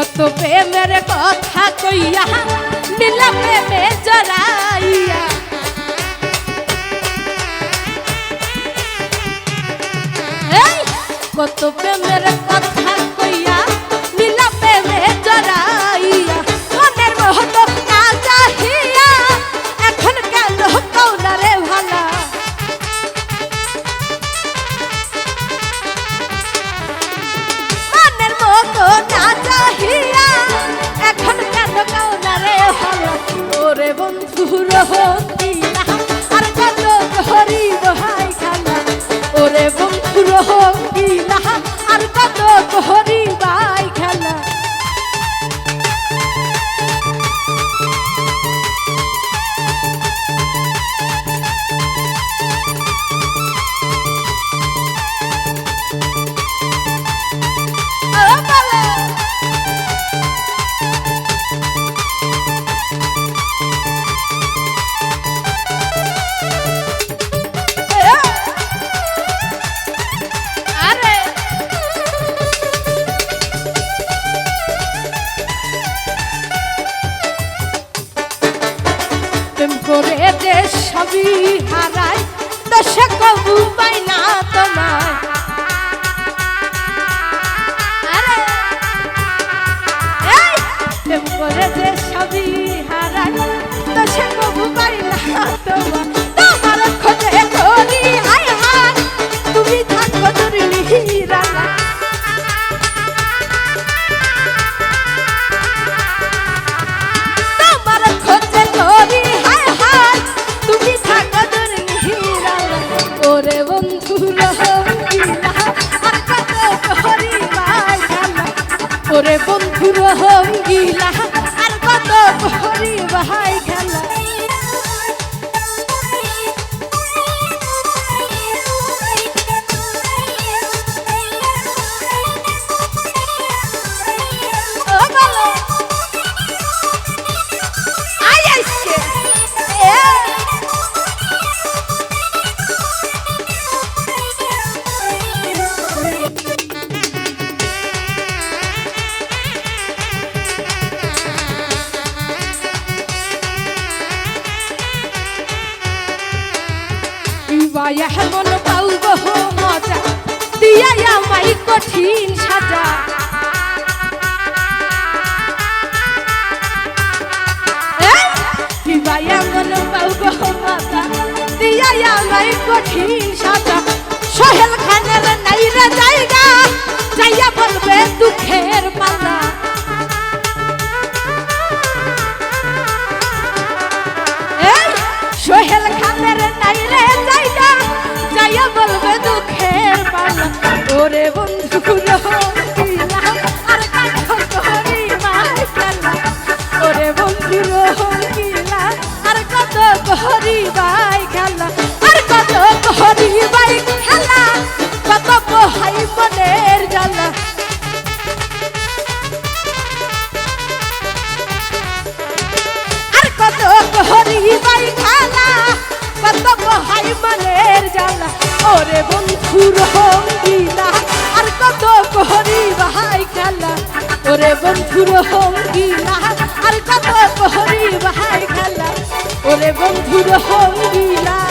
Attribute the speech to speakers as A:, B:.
A: কত প্রেমের কথা কইয়া নীলা প্রেমে জড়াইয়া কত প্রেমের কথা কইয়া নীলা প্রেমে জড়াইয়া মনের মহত না চাহিয়া এখন কেন কওনা রে ভালা মনের মহত না চাহিয়া এখন কেন কওনা রে ভালা ওরে বন্ধু রহিলা আর কত করিব হাই খালা ওরে বন্ধু রহিলা আর কত করিবাই খেলা করে যে সবই হারাই দশা কবু পাই না তোমায় প্রেম করে যে সবই হারাই দশা কবু পাই না তোমায় তোমার খোঁজে করি হায় হায় তুমি থাকো দুর্লি রানা তোমার খোঁজে করি ওরে বন্ধু রহিলা আর কত করিবাই খেলা ওরে বন্ধু রহিলা আর কত করিবাই খেলা এমন পাউব মজা দিয়া আমাই কঠিন সাজা এমন পাউব মজা দিয়া আমাই কঠিন সাজা সোহেল খানের নাই রে জায়গা যাইয়া বলবে দুঃখের পালা সোহেল খানের নাই রে জায়গা যাইয়া বলবে দুঃখের পালা ওরে বন্ধু রহিলা আর কত করিবাই খেলা ওরে বন্ধু রহিলা আর কত করিবাই খেলা আর কত করিবাই খেলা কত বহাই মনের জ্বালা আর কত করিবাই খেলা কত বহাই মনের জ্বালা ওরে বন্ধু রহিলা আর কত করিবাই খেলা ওরে বন্ধু রহিলা আর কত করিবাই খেলা ওরে বন্ধু রহিলা